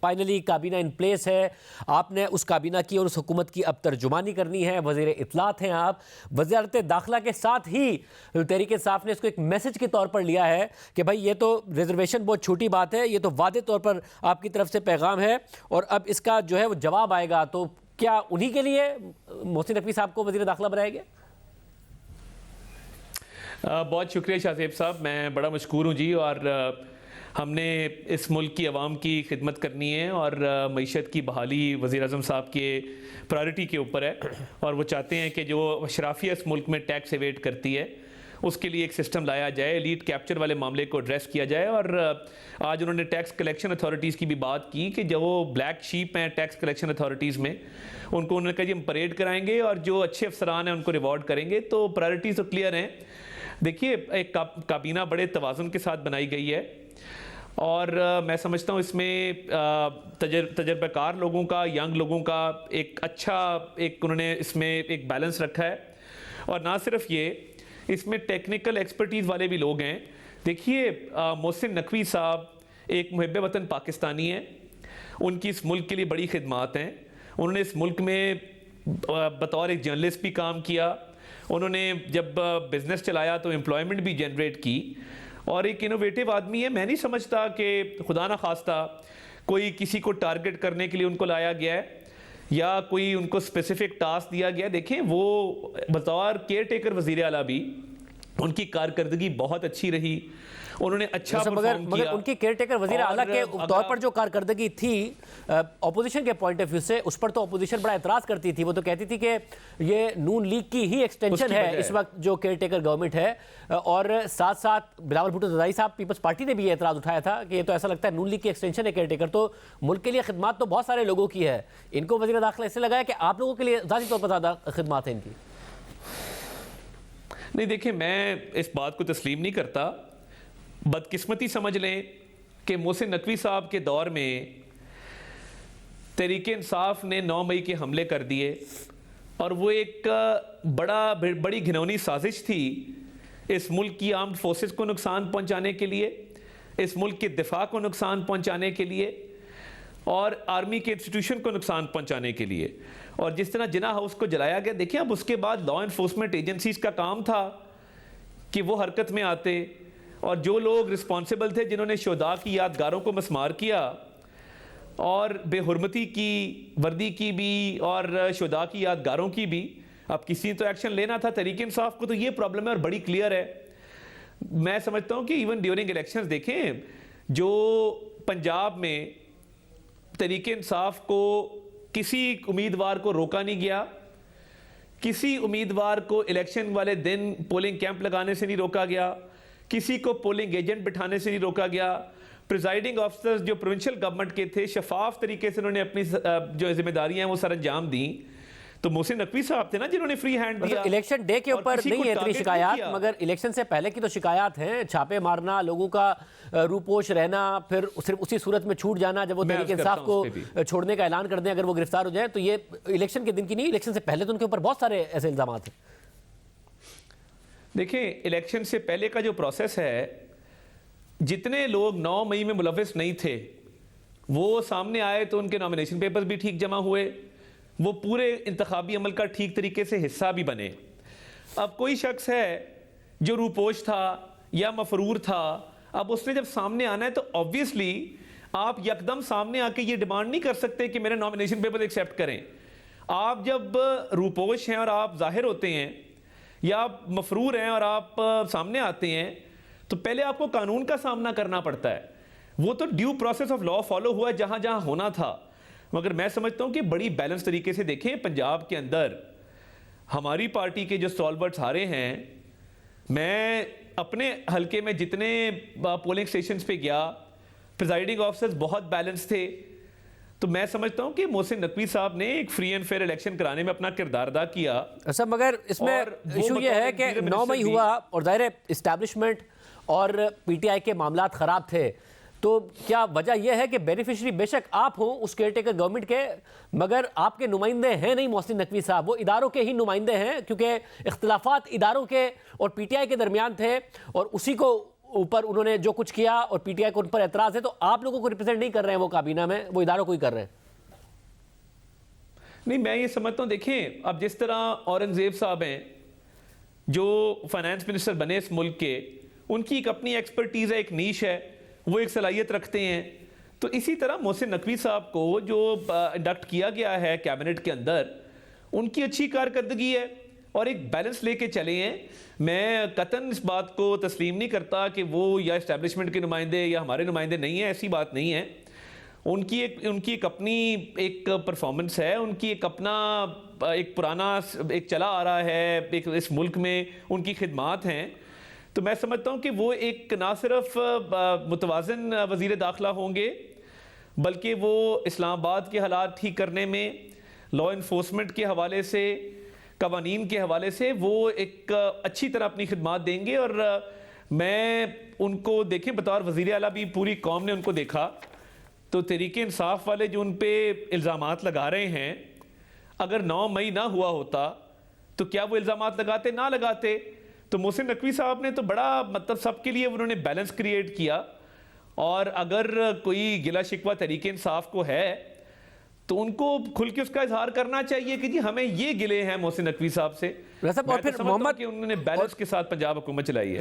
Finally کابینہ in place ہے، آپ نے اس کابینہ کی اور اس حکومت کی اب ترجمانی کرنی ہے، وزیر اطلاعات ہیں آپ، وزارت داخلہ کے ساتھ ہی تحریک انصاف نے اس کو ایک میسج کے طور پر لیا ہے کہ بھائی یہ تو ریزرویشن بہت چھوٹی بات ہے، یہ تو واضح طور پر آپ کی طرف سے پیغام ہے اور اب اس کا جو ہے وہ جواب آئے گا، تو کیا انہی کے لیے محسن نقوی صاحب کو وزیر داخلہ بنایا گیا؟ بہت شکریہ شاہ زیب صاحب، میں بڑا مشکور ہوں جی، اور ہم نے اس ملک کی عوام کی خدمت کرنی ہے اور معیشت کی بحالی وزیر اعظم صاحب کے پرائرٹی کے اوپر ہے، اور وہ چاہتے ہیں کہ جو اشرافیہ اس ملک میں ٹیکس ایویڈ کرتی ہے اس کے لیے ایک سسٹم لایا جائے، ایلیٹ کیپچر والے معاملے کو ایڈریس کیا جائے، اور آج انہوں نے ٹیکس کلیکشن اتھارٹیز کی بھی بات کی کہ جو بلیک شیپ ہیں ٹیکس کلیکشن اتھارٹیز میں ان کو انہوں نے کہا جی ہم پریڈ کرائیں گے اور جو اچھے افسران ہیں ان کو ریوارڈ کریں گے، تو پرائرٹیز تو کلیئر ہیں۔ دیکھیے ایک کابینہ بڑے توازن کے ساتھ بنائی گئی ہے اور میں سمجھتا ہوں اس میں تجربہ کار لوگوں کا، ینگ لوگوں کا ایک اچھا انہوں نے اس میں ایک بیلنس رکھا ہے، اور نہ صرف یہ اس میں ٹیکنیکل ایکسپرٹیز والے بھی لوگ ہیں۔ دیکھیے محسن نقوی صاحب ایک محب وطن پاکستانی ہیں، ان کی اس ملک کے لیے بڑی خدمات ہیں، انہوں نے اس ملک میں بطور ایک جرنلسٹ بھی کام کیا، انہوں نے جب بزنس چلایا تو امپلائمنٹ بھی جنریٹ کی، اور ایک انوویٹیو آدمی ہے۔ میں نہیں سمجھتا کہ خدا نہ خواستہ کوئی کسی کو ٹارگٹ کرنے کے لیے ان کو لایا گیا ہے یا کوئی ان کو اسپیسیفک ٹاسک دیا گیا۔ دیکھیں وہ بطور کیئر ٹیکر وزیر اعلیٰ بھی ان کی کارکردگی بہت اچھی رہی، انہوں نے اچھا پرفارم کیا، مگر ان کی کیئر ٹیکر وزیر اعلیٰ کے طور پر جو کارکردگی تھی اپوزیشن کے پوائنٹ آف ویو سے، اس پر تو اپوزیشن بڑا اعتراض کرتی تھی، وہ تو کہتی تھی کہ یہ نون لیگ کی ہی ایکسٹینشن ہے اس وقت جو کیئر ٹیکر گورنمنٹ ہے، اور ساتھ ساتھ بلاول بھٹو زرداری صاحب پیپلز پارٹی نے بھی یہ اعتراض اٹھایا تھا کہ یہ تو ایسا لگتا ہے نون لیگ کی ایکسٹینشن ہے کیئر ٹیکر، تو ملک کے لیے خدمات تو بہت سارے لوگوں کی ہے، ان کو وزیر داخلہ اس سے لگا ہے کہ آپ لوگوں کے لیے ذاتی طور پر زیادہ خدمات ہیں ان کی۔ نہیں دیکھیں میں اس بات کو تسلیم نہیں کرتا، بدقسمتی سمجھ لیں کہ محسن نقوی صاحب کے دور میں تحریک انصاف نے 9 مئی کے حملے کر دیے، اور وہ ایک بڑی گھنونی سازش تھی اس ملک کی آرمڈ فورسز کو نقصان پہنچانے کے لیے، اس ملک کے دفاع کو نقصان پہنچانے کے لیے، اور آرمی کے انسٹیٹیوشن کو نقصان پہنچانے کے لیے، اور جس طرح جناح ہاؤس کو جلایا گیا۔ دیکھیں اب اس کے بعد لا انفورسمنٹ ایجنسیز کا کام تھا کہ وہ حرکت میں آتے، اور جو لوگ رسپانسبل تھے جنہوں نے شہداء کی یادگاروں کو مسمار کیا اور بے حرمتی کی، وردی کی بھی اور شہداء کی یادگاروں کی بھی، اب کسی نے تو ایکشن لینا تھا۔ تحریک انصاف کو تو یہ پرابلم ہے اور بڑی کلیئر ہے۔ میں سمجھتا ہوں کہ ایون ڈیورنگ الیکشنز دیکھیں جو پنجاب میں تحریک انصاف کو کسی امیدوار کو روکا نہیں گیا، کسی امیدوار کو الیکشن والے دن پولنگ کیمپ لگانے سے نہیں روکا گیا، کسی کو پولنگ ایجنٹ بٹھانے سے نہیں روکا گیا، پریزائڈنگ آفیسرز جو پروونشل گورنمنٹ کے تھے شفاف طریقے سے انہوں نے اپنی جو ذمہ داریاں ہیں وہ سر انجام دیں، تو محسن نقوی صاحب تھے نا جنہوں نے فری ہینڈ دیا۔ الیکشن ڈے کے اوپر نہیں ہے اتنی شکایات، مگر الیکشن سے پہلے کی تو شکایات ہیں، چھاپے مارنا، لوگوں کا روپوش رہنا، پھر صرف اسی صورت میں چھوٹ جانا جب وہ تحریک انصاف کو چھوڑنے کا اعلان کر دیں اگر وہ گرفتار ہو جائیں، تو یہ الیکشن کے دن کی نہیں، الیکشن سے پہلے تو ان کے اوپر بہت سارے ایسے الزامات ہیں۔ دیکھیں الیکشن سے پہلے کا جو پروسیس ہے، جتنے لوگ 9 مئی میں ملوث نہیں تھے وہ سامنے آئے تو ان کے نامینیشن پیپرز بھی ٹھیک جمع ہوئے، وہ پورے انتخابی عمل کا ٹھیک طریقے سے حصہ بھی بنے۔ اب کوئی شخص ہے جو روپوش تھا یا مفرور تھا، اب اس نے جب سامنے آنا ہے تو آبویسلی آپ یکدم سامنے آ کے یہ ڈیمانڈ نہیں کر سکتے کہ میرے نامینیشن پیپر ایکسیپٹ کریں۔ آپ جب روپوش ہیں اور آپ ظاہر ہوتے ہیں یا آپ مفرور ہیں اور آپ سامنے آتے ہیں تو پہلے آپ کو قانون کا سامنا کرنا پڑتا ہے، وہ تو due process of law follow ہوا ہے جہاں جہاں ہونا تھا۔ مگر میں سمجھتا ہوں کہ بڑی بیلنس طریقے سے دیکھیں پنجاب کے اندر ہماری پارٹی کے جو سٹالورٹس ہارے ہیں، میں اپنے حلقے میں جتنے پولنگ سٹیشنز پہ گیا پریزائڈنگ آفیسرز بہت بیلنس تھے، تو میں سمجھتا ہوں کہ محسن نقوی صاحب نے ایک فری اینڈ فیئر الیکشن کرانے میں اپنا کردار ادا کیا۔ اچھا مگر اس میں ایشو یہ ہے کہ 9 مئی ہوا اور ظاہر ہے اسٹیبلشمنٹ اور پی ٹی آئی کے معاملات خراب تھے، تو کیا وجہ یہ ہے کہ بینیفیشری بے شک آپ ہوں اس کیئر ٹیکر گورنمنٹ کے، مگر آپ کے نمائندے ہیں نہیں محسن نقوی صاحب، وہ اداروں کے ہی نمائندے ہیں، کیونکہ اختلافات اداروں کے اور پی ٹی آئی کے درمیان تھے اور اسی کو اوپر انہوں نے جو کچھ کیا اور پی ٹی آئی کو ان پر اعتراض ہے، تو آپ لوگوں کو ریپرزینٹ نہیں کر رہے ہیں وہ کابینہ میں، وہ اداروں کو ہی کر رہے ہیں؟ نہیں، میں یہ سمجھتا ہوں، دیکھیں اب جس طرح اورنگزیب صاحب ہیں جو فائنانس منسٹر بنے اس ملک کے، ان کی ایک اپنی ایکسپرٹیز ہے، ایک نیش ہے، وہ ایک صلاحیت رکھتے ہیں. تو اسی طرح محسن نقوی صاحب کو جو انڈکٹ کیا گیا ہے کیبنٹ کے اندر، ان کی اچھی کارکردگی ہے اور ایک بیلنس لے کے چلے ہیں. میں قطعاً اس بات کو تسلیم نہیں کرتا کہ وہ یا اسٹیبلشمنٹ کے نمائندے یا ہمارے نمائندے نہیں ہیں، ایسی بات نہیں ہے. ان کی ایک اپنی ایک پرفارمنس ہے، ان کی ایک اپنا ایک پرانا ایک چلا آ رہا ہے ایک اس ملک میں ان کی خدمات ہیں. تو میں سمجھتا ہوں کہ وہ ایک نہ صرف متوازن وزیر داخلہ ہوں گے، بلکہ وہ اسلام آباد کے حالات ٹھیک کرنے میں، لا انفورسمنٹ کے حوالے سے، قوانین کے حوالے سے وہ ایک اچھی طرح اپنی خدمات دیں گے. اور میں ان کو دیکھیں بطور وزیر اعلیٰ بھی پوری قوم نے ان کو دیکھا، تو تحریک انصاف والے جو ان پہ الزامات لگا رہے ہیں، اگر 9 مئی نہ ہوا ہوتا تو کیا وہ الزامات لگاتے؟ نہ لگاتے. تو محسن نقوی صاحب نے تو بڑا مطلب سب کے لیے انہوں نے بیلنس کریٹ کیا. اور اگر کوئی گلہ شکوہ تحریک انصاف کو ہے تو ان کو کھل کے اس کا اظہار کرنا چاہیے کہ جی ہمیں یہ گلے ہیں محسن نقوی صاحب سے. اور پھر کہ انہوں نے بیلنس کے ساتھ پنجاب حکومت چلائی ہے.